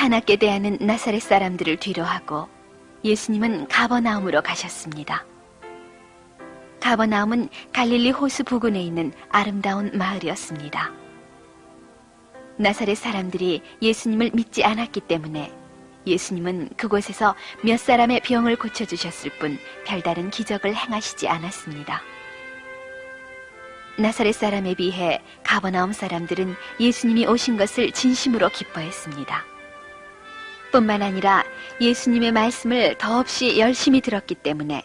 사납게 대하는 나사렛 사람들을 뒤로하고 예수님은 가버나움으로 가셨습니다. 가버나움은 갈릴리 호수 부근에 있는 아름다운 마을이었습니다. 나사렛 사람들이 예수님을 믿지 않았기 때문에 예수님은 그곳에서 몇 사람의 병을 고쳐주셨을 뿐 별다른 기적을 행하시지 않았습니다. 나사렛 사람에 비해 가버나움 사람들은 예수님이 오신 것을 진심으로 기뻐했습니다. 뿐만 아니라 예수님의 말씀을 더없이 열심히 들었기 때문에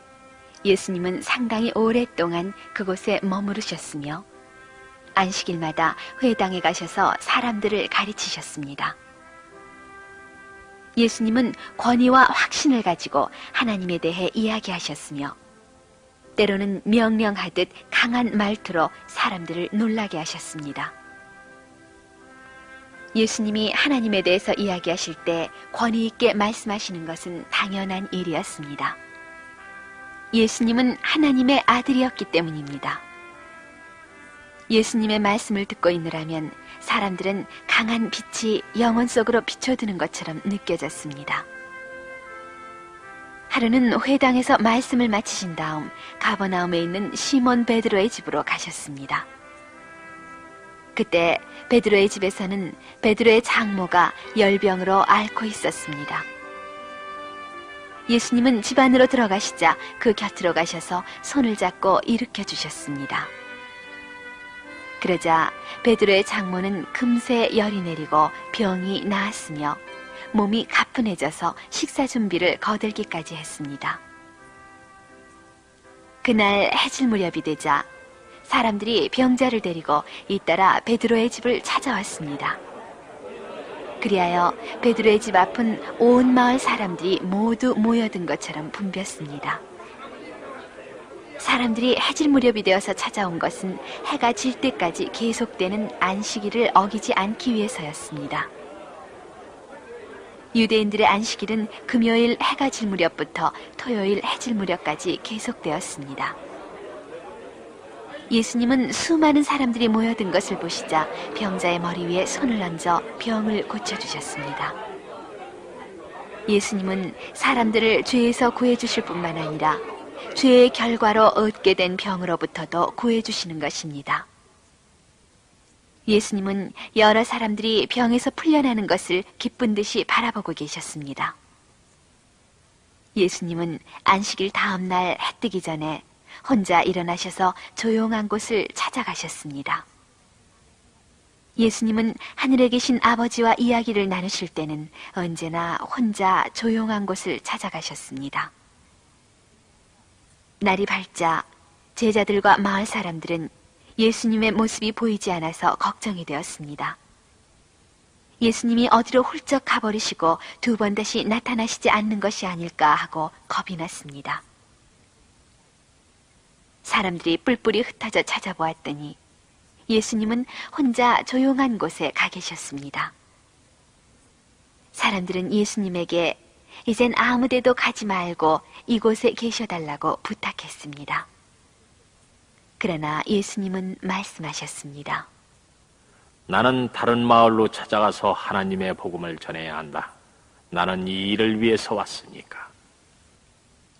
예수님은 상당히 오랫동안 그곳에 머무르셨으며 안식일마다 회당에 가셔서 사람들을 가르치셨습니다. 예수님은 권위와 확신을 가지고 하나님에 대해 이야기하셨으며 때로는 명령하듯 강한 말투로 사람들을 놀라게 하셨습니다. 예수님이 하나님에 대해서 이야기하실 때 권위 있게 말씀하시는 것은 당연한 일이었습니다. 예수님은 하나님의 아들이었기 때문입니다. 예수님의 말씀을 듣고 있느라면 사람들은 강한 빛이 영혼 속으로 비춰드는 것처럼 느껴졌습니다. 하루는 회당에서 말씀을 마치신 다음 가버나움에 있는 시몬 베드로의 집으로 가셨습니다. 그때 베드로의 집에서는 베드로의 장모가 열병으로 앓고 있었습니다. 예수님은 집 안으로 들어가시자 그 곁으로 가셔서 손을 잡고 일으켜 주셨습니다. 그러자 베드로의 장모는 금세 열이 내리고 병이 나았으며 몸이 가뿐해져서 식사 준비를 거들기까지 했습니다. 그날 해질 무렵이 되자 사람들이 병자를 데리고 잇따라 베드로의 집을 찾아왔습니다. 그리하여 베드로의 집 앞은 온 마을 사람들이 모두 모여든 것처럼 붐볐습니다. 사람들이 해질 무렵이 되어서 찾아온 것은 해가 질 때까지 계속되는 안식일을 어기지 않기 위해서였습니다. 유대인들의 안식일은 금요일 해가 질 무렵부터 토요일 해질 무렵까지 계속되었습니다. 예수님은 수많은 사람들이 모여든 것을 보시자 병자의 머리 위에 손을 얹어 병을 고쳐주셨습니다. 예수님은 사람들을 죄에서 구해주실 뿐만 아니라 죄의 결과로 얻게 된 병으로부터도 구해주시는 것입니다. 예수님은 여러 사람들이 병에서 풀려나는 것을 기쁜 듯이 바라보고 계셨습니다. 예수님은 안식일 다음 날 해 뜨기 전에 혼자 일어나셔서 조용한 곳을 찾아가셨습니다. 예수님은 하늘에 계신 아버지와 이야기를 나누실 때는 언제나 혼자 조용한 곳을 찾아가셨습니다. 날이 밝자 제자들과 마을 사람들은 예수님의 모습이 보이지 않아서 걱정이 되었습니다. 예수님이 어디로 훌쩍 가버리시고 두 번 다시 나타나시지 않는 것이 아닐까 하고 겁이 났습니다. 사람들이 뿔뿔이 흩어져 찾아보았더니 예수님은 혼자 조용한 곳에 가 계셨습니다. 사람들은 예수님에게 이젠 아무 데도 가지 말고 이곳에 계셔달라고 부탁했습니다. 그러나 예수님은 말씀하셨습니다. 나는 다른 마을로 찾아가서 하나님의 복음을 전해야 한다. 나는 이 일을 위해서 왔으니까.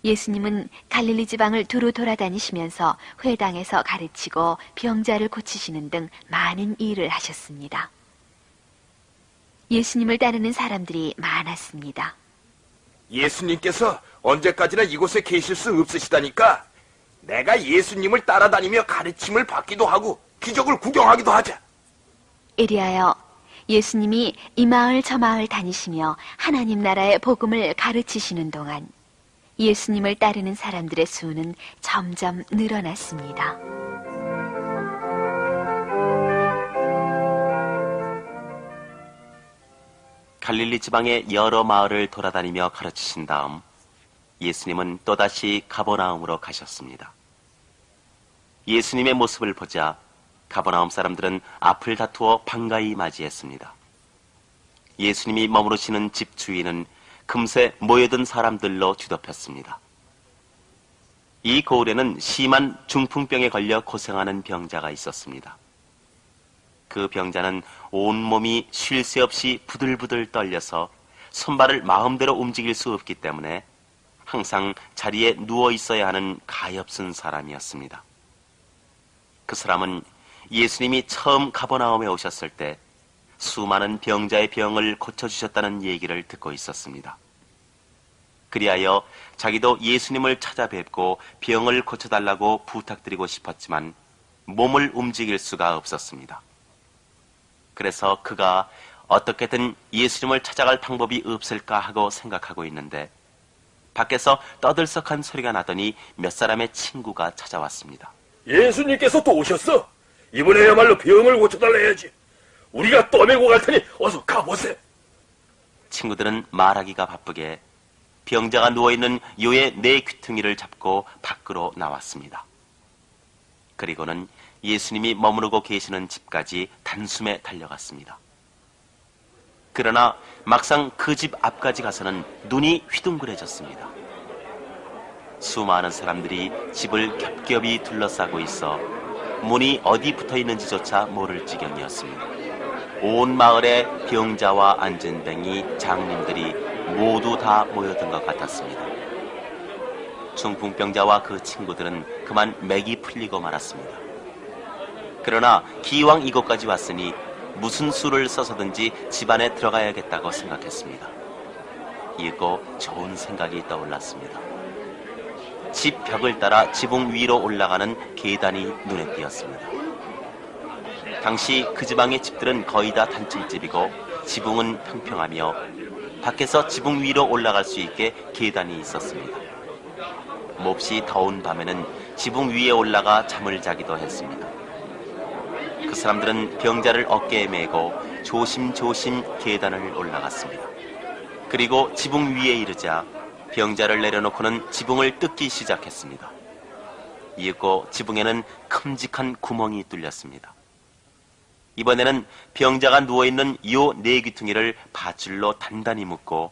예수님은 갈릴리 지방을 두루 돌아다니시면서 회당에서 가르치고 병자를 고치시는 등 많은 일을 하셨습니다. 예수님을 따르는 사람들이 많았습니다. 예수님께서 언제까지나 이곳에 계실 수 없으시다니까 내가 예수님을 따라다니며 가르침을 받기도 하고 기적을 구경하기도 하자. 이리하여 예수님이 이 마을 저 마을 다니시며 하나님 나라의 복음을 가르치시는 동안 예수님을 따르는 사람들의 수는 점점 늘어났습니다. 갈릴리 지방의 여러 마을을 돌아다니며 가르치신 다음 예수님은 또다시 가버나움으로 가셨습니다. 예수님의 모습을 보자 가버나움 사람들은 앞을 다투어 반가이 맞이했습니다. 예수님이 머무르시는 집 주위는 금세 모여든 사람들로 뒤덮였습니다. 이 고을에는 심한 중풍병에 걸려 고생하는 병자가 있었습니다. 그 병자는 온몸이 쉴 새 없이 부들부들 떨려서 손발을 마음대로 움직일 수 없기 때문에 항상 자리에 누워 있어야 하는 가엾은 사람이었습니다. 그 사람은 예수님이 처음 가버나움에 오셨을 때 수많은 병자의 병을 고쳐주셨다는 얘기를 듣고 있었습니다. 그리하여 자기도 예수님을 찾아뵙고 병을 고쳐달라고 부탁드리고 싶었지만 몸을 움직일 수가 없었습니다. 그래서 그가 어떻게든 예수님을 찾아갈 방법이 없을까 하고 생각하고 있는데 밖에서 떠들썩한 소리가 나더니 몇 사람의 친구가 찾아왔습니다. 예수님께서 또 오셨어. 이번에야말로 병을 고쳐달라 해야지. 우리가 떠밀고 갈 테니 어서 가보세. 친구들은 말하기가 바쁘게 병자가 누워있는 요의 네 귀퉁이를 잡고 밖으로 나왔습니다. 그리고는 예수님이 머무르고 계시는 집까지 단숨에 달려갔습니다. 그러나 막상 그 집 앞까지 가서는 눈이 휘둥그레졌습니다. 수많은 사람들이 집을 겹겹이 둘러싸고 있어 문이 어디 붙어 있는지조차 모를 지경이었습니다. 온 마을에 병자와 안진뱅이, 장님들이 모두 다 모여든 것 같았습니다. 중풍병자와 그 친구들은 그만 맥이 풀리고 말았습니다. 그러나 기왕 이곳까지 왔으니 무슨 수를 써서든지 집안에 들어가야겠다고 생각했습니다. 이윽고 좋은 생각이 떠올랐습니다. 집 벽을 따라 지붕 위로 올라가는 계단이 눈에 띄었습니다. 당시 그 지방의 집들은 거의 다 단층집이고 지붕은 평평하며 밖에서 지붕 위로 올라갈 수 있게 계단이 있었습니다. 몹시 더운 밤에는 지붕 위에 올라가 잠을 자기도 했습니다. 그 사람들은 병자를 어깨에 메고 조심조심 계단을 올라갔습니다. 그리고 지붕 위에 이르자 병자를 내려놓고는 지붕을 뜯기 시작했습니다. 이윽고 지붕에는 큼직한 구멍이 뚫렸습니다. 이번에는 병자가 누워있는 요 네 귀퉁이를 밧줄로 단단히 묶고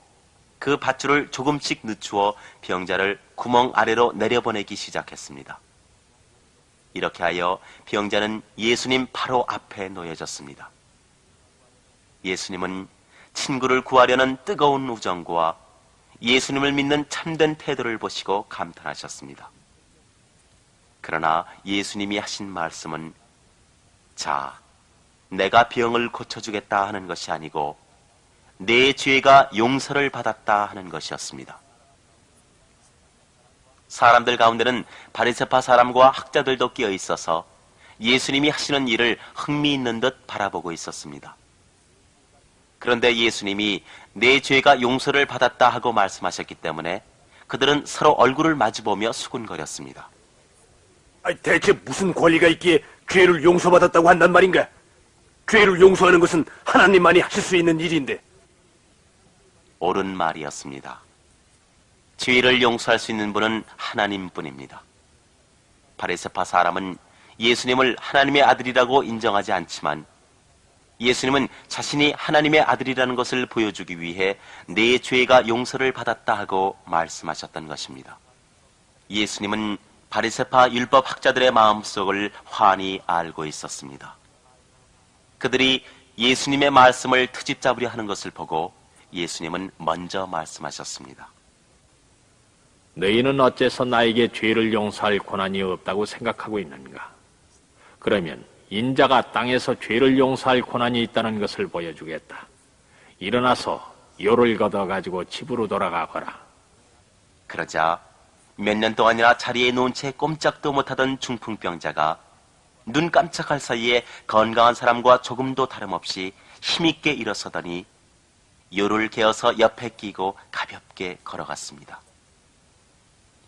그 밧줄을 조금씩 늦추어 병자를 구멍 아래로 내려보내기 시작했습니다. 이렇게 하여 병자는 예수님 바로 앞에 놓여졌습니다. 예수님은 친구를 구하려는 뜨거운 우정과 예수님을 믿는 참된 태도를 보시고 감탄하셨습니다. 그러나 예수님이 하신 말씀은 자, 내가 병을 고쳐주겠다 하는 것이 아니고 내 죄가 용서를 받았다 하는 것이었습니다. 사람들 가운데는 바리새파 사람과 학자들도 끼어 있어서 예수님이 하시는 일을 흥미있는 듯 바라보고 있었습니다. 그런데 예수님이 내 죄가 용서를 받았다 하고 말씀하셨기 때문에 그들은 서로 얼굴을 마주보며 수군거렸습니다. 대체 무슨 권리가 있기에 죄를 용서받았다고 한단 말인가? 죄를 용서하는 것은 하나님만이 하실 수 있는 일인데. 옳은 말이었습니다. 죄를 용서할 수 있는 분은 하나님뿐입니다. 바리새파 사람은 예수님을 하나님의 아들이라고 인정하지 않지만 예수님은 자신이 하나님의 아들이라는 것을 보여주기 위해 내 죄가 용서를 받았다 하고 말씀하셨던 것입니다. 예수님은 바리새파 율법 학자들의 마음속을 환히 알고 있었습니다. 그들이 예수님의 말씀을 트집 잡으려 하는 것을 보고 예수님은 먼저 말씀하셨습니다. 너희는 어째서 나에게 죄를 용서할 권한이 없다고 생각하고 있는가? 그러면 인자가 땅에서 죄를 용서할 권한이 있다는 것을 보여주겠다. 일어나서 요를 걷어가지고 집으로 돌아가거라. 그러자 몇 년 동안이나 자리에 누운 채 꼼짝도 못하던 중풍병자가 눈 깜짝할 사이에 건강한 사람과 조금도 다름없이 힘있게 일어서더니 요를 개어서 옆에 끼고 가볍게 걸어갔습니다.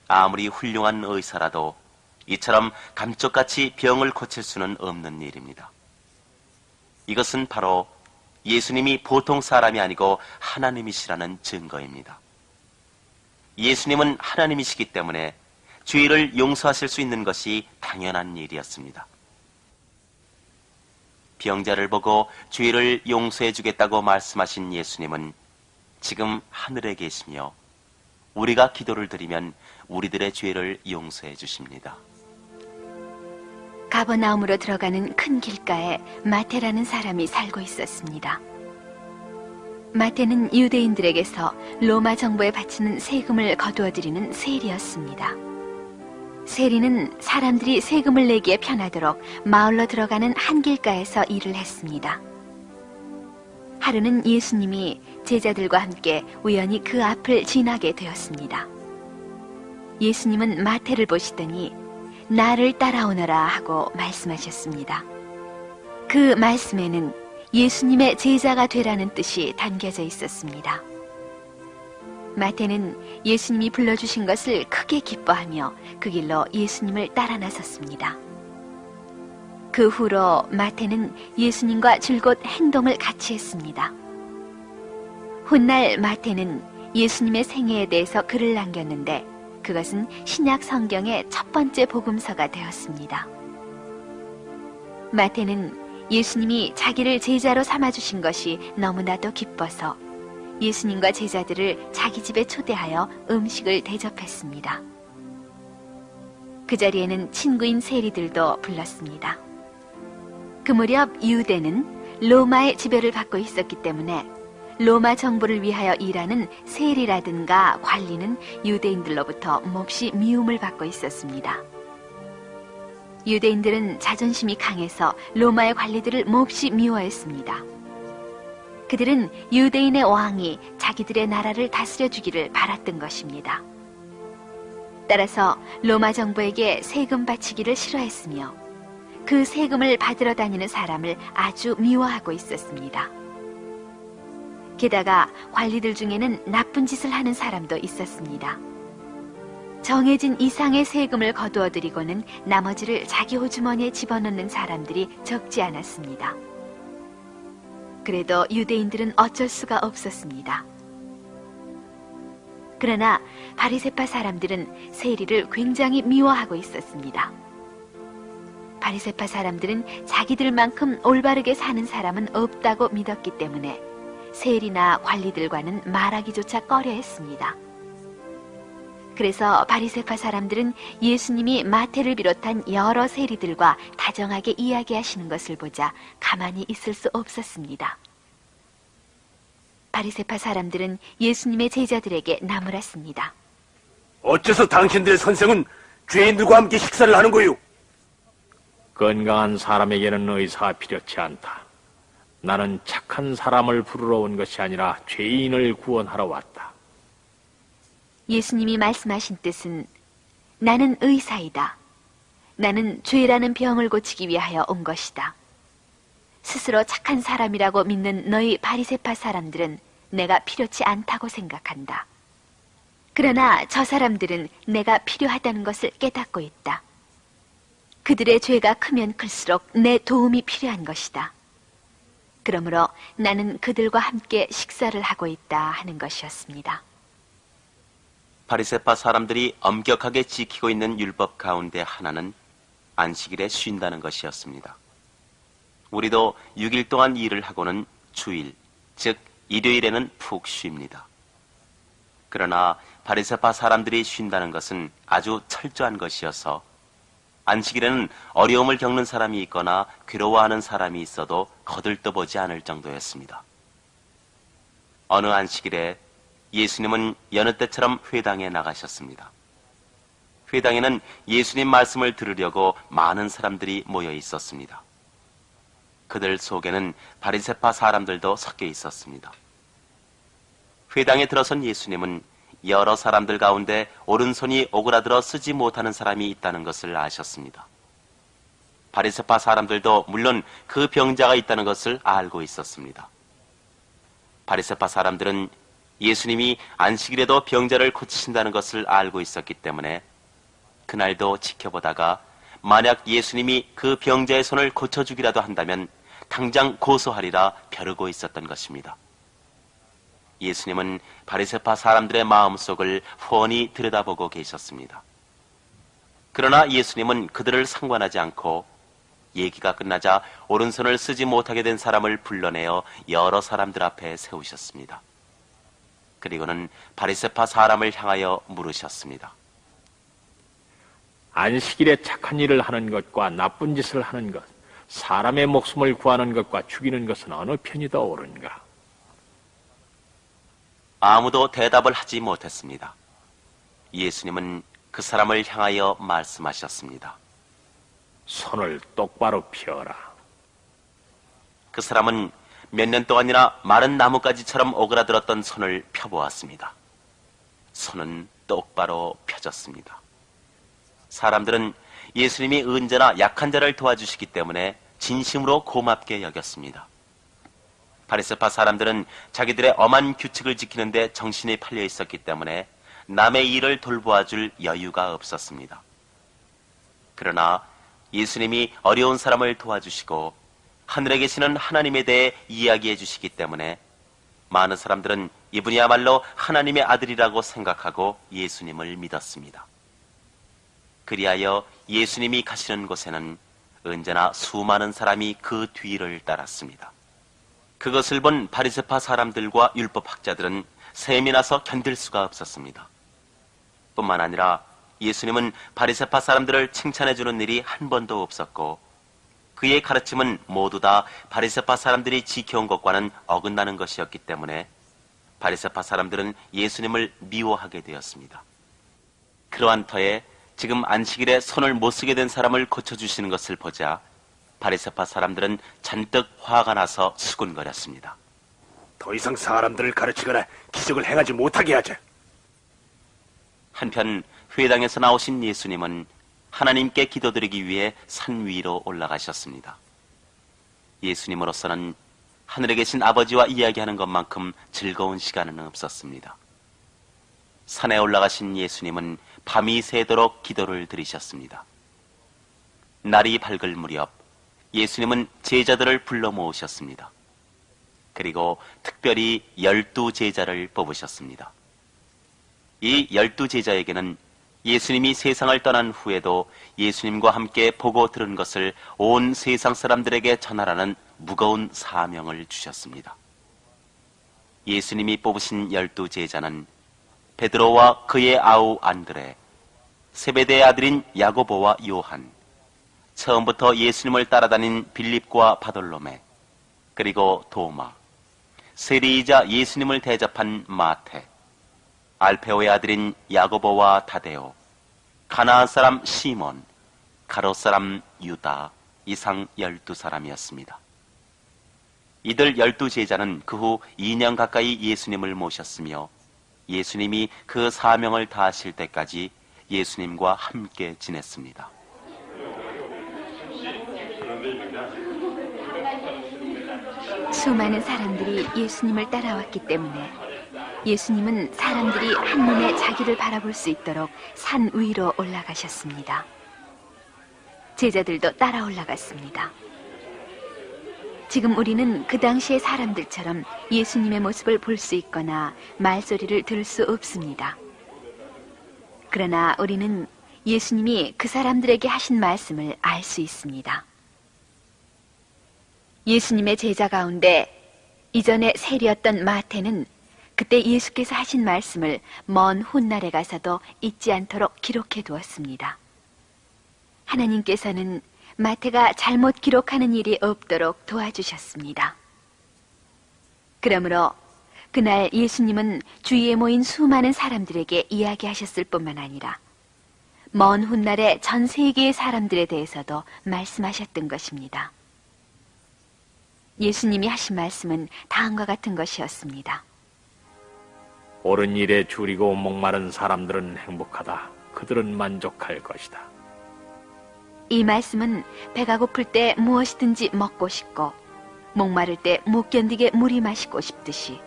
아무리 훌륭한 의사라도 이처럼 감쪽같이 병을 고칠 수는 없는 일입니다. 이것은 바로 예수님이 보통 사람이 아니고 하나님이시라는 증거입니다. 예수님은 하나님이시기 때문에 죄를 용서하실 수 있는 것이 당연한 일이었습니다. 병자를 보고 죄를 용서해 주겠다고 말씀하신 예수님은 지금 하늘에 계시며 우리가 기도를 드리면 우리들의 죄를 용서해 주십니다. 가버나움으로 들어가는 큰 길가에 마태라는 사람이 살고 있었습니다. 마태는 유대인들에게서 로마 정부에 바치는 세금을 거두어들이는 세리였습니다. 세리는 사람들이 세금을 내기에 편하도록 마을로 들어가는 한 길가에서 일을 했습니다. 하루는 예수님이 제자들과 함께 우연히 그 앞을 지나게 되었습니다. 예수님은 마태를 보시더니 나를 따라오너라 하고 말씀하셨습니다. 그 말씀에는 예수님의 제자가 되라는 뜻이 담겨져 있었습니다. 마태는 예수님이 불러주신 것을 크게 기뻐하며 그 길로 예수님을 따라 나섰습니다. 그 후로 마태는 예수님과 줄곧 행동을 같이 했습니다. 훗날 마태는 예수님의 생애에 대해서 글을 남겼는데 그것은 신약 성경의 첫 번째 복음서가 되었습니다. 마태는 예수님이 자기를 제자로 삼아주신 것이 너무나도 기뻐서 예수님과 제자들을 자기 집에 초대하여 음식을 대접했습니다. 그 자리에는 친구인 세리들도 불렀습니다. 그 무렵 유대는 로마의 지배를 받고 있었기 때문에 로마 정부를 위하여 일하는 세리라든가 관리는 유대인들로부터 몹시 미움을 받고 있었습니다. 유대인들은 자존심이 강해서 로마의 관리들을 몹시 미워했습니다. 그들은 유대인의 왕이 자기들의 나라를 다스려 주기를 바랐던 것입니다. 따라서 로마 정부에게 세금 바치기를 싫어했으며 그 세금을 받으러 다니는 사람을 아주 미워하고 있었습니다. 게다가 관리들 중에는 나쁜 짓을 하는 사람도 있었습니다. 정해진 이상의 세금을 거두어들이고는 나머지를 자기 호주머니에 집어넣는 사람들이 적지 않았습니다. 그래도 유대인들은 어쩔 수가 없었습니다. 그러나 바리새파 사람들은 세리를 굉장히 미워하고 있었습니다. 바리새파 사람들은 자기들만큼 올바르게 사는 사람은 없다고 믿었기 때문에 세리나 관리들과는 말하기조차 꺼려했습니다. 그래서 바리새파 사람들은 예수님이 마태를 비롯한 여러 세리들과 다정하게 이야기하시는 것을 보자 가만히 있을 수 없었습니다. 바리새파 사람들은 예수님의 제자들에게 나무랐습니다. 어째서 당신들의 선생은 죄인들과 함께 식사를 하는 거요? 건강한 사람에게는 의사가 필요치 않다. 나는 착한 사람을 부르러 온 것이 아니라 죄인을 구원하러 왔다. 예수님이 말씀하신 뜻은 나는 의사이다. 나는 죄라는 병을 고치기 위하여 온 것이다. 스스로 착한 사람이라고 믿는 너희 바리새파 사람들은 내가 필요치 않다고 생각한다. 그러나 저 사람들은 내가 필요하다는 것을 깨닫고 있다. 그들의 죄가 크면 클수록 내 도움이 필요한 것이다. 그러므로 나는 그들과 함께 식사를 하고 있다 하는 것이었습니다. 바리새파 사람들이 엄격하게 지키고 있는 율법 가운데 하나는 안식일에 쉰다는 것이었습니다. 우리도 6일 동안 일을 하고는 주일, 즉 일요일에는 푹 쉽니다. 그러나 바리새파 사람들이 쉰다는 것은 아주 철저한 것이어서 안식일에는 어려움을 겪는 사람이 있거나 괴로워하는 사람이 있어도 거들떠보지 않을 정도였습니다. 어느 안식일에 예수님은 여느 때처럼 회당에 나가셨습니다. 회당에는 예수님 말씀을 들으려고 많은 사람들이 모여 있었습니다. 그들 속에는 바리새파 사람들도 섞여 있었습니다. 회당에 들어선 예수님은 여러 사람들 가운데 오른손이 오그라들어 쓰지 못하는 사람이 있다는 것을 아셨습니다. 바리새파 사람들도 물론 그 병자가 있다는 것을 알고 있었습니다. 바리새파 사람들은 예수님이 안식일에도 병자를 고치신다는 것을 알고 있었기 때문에 그날도 지켜보다가 만약 예수님이 그 병자의 손을 고쳐주기라도 한다면 당장 고소하리라 벼르고 있었던 것입니다. 예수님은 바리새파 사람들의 마음속을 훤히 들여다보고 계셨습니다. 그러나 예수님은 그들을 상관하지 않고 얘기가 끝나자 오른손을 쓰지 못하게 된 사람을 불러내어 여러 사람들 앞에 세우셨습니다. 그리고는 바리새파 사람을 향하여 물으셨습니다. 안식일에 착한 일을 하는 것과 나쁜 짓을 하는 것, 사람의 목숨을 구하는 것과 죽이는 것은 어느 편이 더 옳은가? 아무도 대답을 하지 못했습니다. 예수님은 그 사람을 향하여 말씀하셨습니다. 손을 똑바로 펴라. 그 사람은 몇 년 동안이나 마른 나뭇가지처럼 오그라들었던 손을 펴보았습니다. 손은 똑바로 펴졌습니다. 사람들은 예수님이 언제나 약한 자를 도와주시기 때문에 진심으로 고맙게 여겼습니다. 바리새파 사람들은 자기들의 엄한 규칙을 지키는데 정신이 팔려 있었기 때문에 남의 일을 돌보아줄 여유가 없었습니다. 그러나 예수님이 어려운 사람을 도와주시고 하늘에 계시는 하나님에 대해 이야기해 주시기 때문에 많은 사람들은 이분이야말로 하나님의 아들이라고 생각하고 예수님을 믿었습니다. 그리하여 예수님이 가시는 곳에는 언제나 수많은 사람이 그 뒤를 따랐습니다. 그것을 본 바리새파 사람들과 율법학자들은 셈이 나서 견딜 수가 없었습니다. 뿐만 아니라 예수님은 바리새파 사람들을 칭찬해 주는 일이 한 번도 없었고 그의 가르침은 모두 다 바리새파 사람들이 지켜온 것과는 어긋나는 것이었기 때문에 바리새파 사람들은 예수님을 미워하게 되었습니다. 그러한 터에 지금 안식일에 손을 못 쓰게 된 사람을 고쳐주시는 것을 보자 바리새파 사람들은 잔뜩 화가 나서 수군거렸습니다. 더 이상 사람들을 가르치거나 기적을 행하지 못하게 하자. 한편 회당에서 나오신 예수님은 하나님께 기도드리기 위해 산 위로 올라가셨습니다. 예수님으로서는 하늘에 계신 아버지와 이야기하는 것만큼 즐거운 시간은 없었습니다. 산에 올라가신 예수님은 밤이 새도록 기도를 드리셨습니다. 날이 밝을 무렵 예수님은 제자들을 불러 모으셨습니다. 그리고 특별히 12제자를 뽑으셨습니다. 이 12제자에게는 예수님이 세상을 떠난 후에도 예수님과 함께 보고 들은 것을 온 세상 사람들에게 전하라는 무거운 사명을 주셨습니다. 예수님이 뽑으신 12제자는 베드로와 그의 아우 안드레, 세베대의 아들인 야고보와 요한, 처음부터 예수님을 따라다닌 빌립과 바돌로메, 그리고 도마, 세리이자 예수님을 대접한 마태, 알페오의 아들인 야고보와 다데오, 가나안 사람 시몬, 가롯 사람 유다, 이상 12사람이었습니다. 이들 12제자는 그 후 2년 가까이 예수님을 모셨으며 예수님이 그 사명을 다하실 때까지 예수님과 함께 지냈습니다. 수많은 사람들이 예수님을 따라왔기 때문에 예수님은 사람들이 한눈에 자기를 바라볼 수 있도록 산 위로 올라가셨습니다. 제자들도 따라 올라갔습니다. 지금 우리는 그 당시의 사람들처럼 예수님의 모습을 볼 수 있거나 말소리를 들을 수 없습니다. 그러나 우리는 예수님이 그 사람들에게 하신 말씀을 알 수 있습니다. 예수님의 제자 가운데 이전에 세리였던 마태는 그때 예수께서 하신 말씀을 먼 훗날에 가서도 잊지 않도록 기록해 두었습니다. 하나님께서는 마태가 잘못 기록하는 일이 없도록 도와주셨습니다. 그러므로 그날 예수님은 주위에 모인 수많은 사람들에게 이야기하셨을 뿐만 아니라 먼 훗날에 전 세계의 사람들에 대해서도 말씀하셨던 것입니다. 예수님이 하신 말씀은 다음과 같은 것이었습니다. 옳은 일에 줄이고 목마른 사람들은 행복하다. 그들은 만족할 것이다. 이 말씀은 배가 고플 때 무엇이든지 먹고 싶고 목마를 때 못 견디게 물이 마시고 싶듯이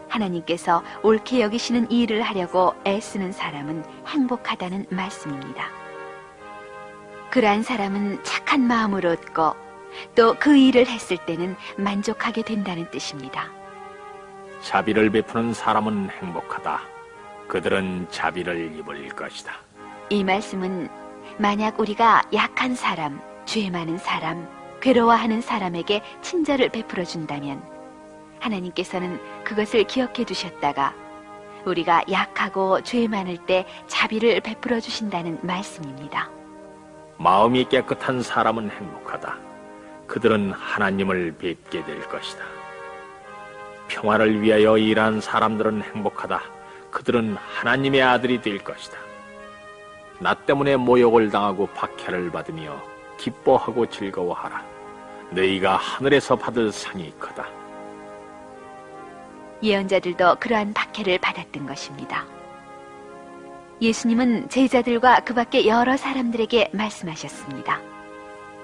하나님께서 옳게 여기시는 일을 하려고 애쓰는 사람은 행복하다는 말씀입니다. 그러한 사람은 착한 마음을 얻고 또 그 일을 했을 때는 만족하게 된다는 뜻입니다. 자비를 베푸는 사람은 행복하다. 그들은 자비를 입을 것이다. 이 말씀은 만약 우리가 약한 사람, 죄 많은 사람, 괴로워하는 사람에게 친절을 베풀어 준다면 하나님께서는 그것을 기억해 두셨다가 우리가 약하고 죄 많을 때 자비를 베풀어 주신다는 말씀입니다. 마음이 깨끗한 사람은 행복하다. 그들은 하나님을 뵙게 될 것이다. 평화를 위하여 일하는 사람들은 행복하다. 그들은 하나님의 아들이 될 것이다. 나 때문에 모욕을 당하고 박해를 받으며 기뻐하고 즐거워하라. 너희가 하늘에서 받을 상이 크다. 예언자들도 그러한 박해를 받았던 것입니다. 예수님은 제자들과 그 밖에 여러 사람들에게 말씀하셨습니다.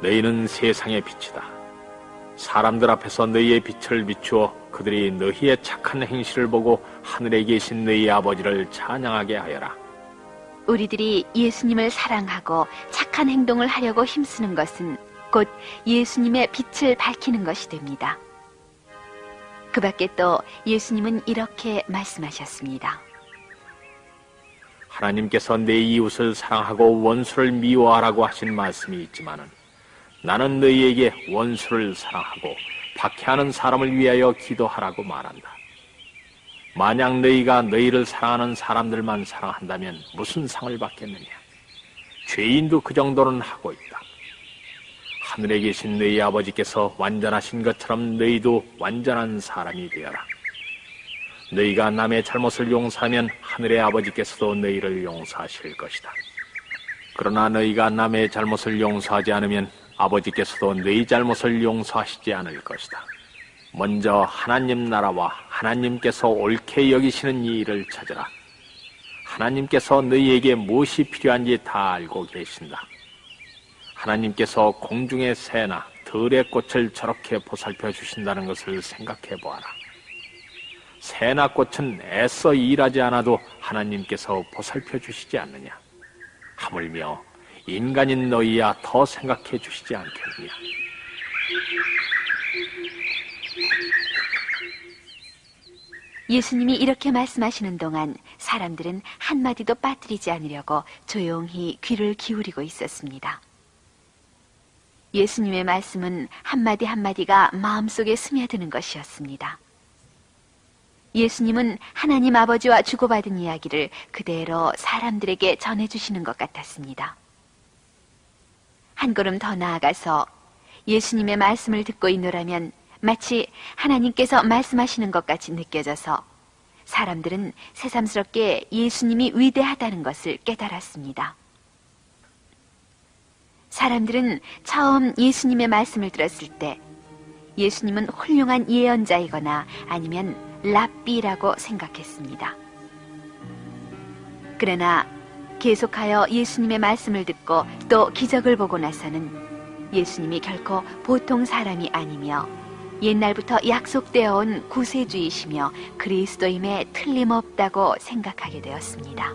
너희는 세상의 빛이다. 사람들 앞에서 너희의 빛을 비추어 그들이 너희의 착한 행실을 보고 하늘에 계신 너희 아버지를 찬양하게 하여라. 우리들이 예수님을 사랑하고 착한 행동을 하려고 힘쓰는 것은 곧 예수님의 빛을 밝히는 것이 됩니다. 그 밖에 또 예수님은 이렇게 말씀하셨습니다. 하나님께서 내 이웃을 사랑하고 원수를 미워하라고 하신 말씀이 있지만은 나는 너희에게 원수를 사랑하고 박해하는 사람을 위하여 기도하라고 말한다. 만약 너희가 너희를 사랑하는 사람들만 사랑한다면 무슨 상을 받겠느냐? 죄인도 그 정도는 하고 있다. 하늘에 계신 너희 아버지께서 완전하신 것처럼 너희도 완전한 사람이 되어라. 너희가 남의 잘못을 용서하면 하늘의 아버지께서도 너희를 용서하실 것이다. 그러나 너희가 남의 잘못을 용서하지 않으면 아버지께서도 너희 잘못을 용서하시지 않을 것이다. 먼저 하나님 나라와 하나님께서 옳게 여기시는 이 일을 찾으라. 하나님께서 너희에게 무엇이 필요한지 다 알고 계신다. 하나님께서 공중의 새나 들의 꽃을 저렇게 보살펴 주신다는 것을 생각해 보아라. 새나 꽃은 애써 일하지 않아도 하나님께서 보살펴 주시지 않느냐? 하물며 인간인 너희야 더 생각해 주시지 않겠느냐? 예수님이 이렇게 말씀하시는 동안 사람들은 한마디도 빠뜨리지 않으려고 조용히 귀를 기울이고 있었습니다. 예수님의 말씀은 한마디 한마디가 마음속에 스며드는 것이었습니다. 예수님은 하나님 아버지와 주고받은 이야기를 그대로 사람들에게 전해주시는 것 같았습니다. 한 걸음 더 나아가서 예수님의 말씀을 듣고 있노라면 마치 하나님께서 말씀하시는 것 같이 느껴져서 사람들은 새삼스럽게 예수님이 위대하다는 것을 깨달았습니다. 사람들은 처음 예수님의 말씀을 들었을 때 예수님은 훌륭한 예언자이거나 아니면 랍비라고 생각했습니다. 그러나 계속하여 예수님의 말씀을 듣고 또 기적을 보고 나서는 예수님이 결코 보통 사람이 아니며 옛날부터 약속되어 온 구세주이시며 그리스도임에 틀림없다고 생각하게 되었습니다.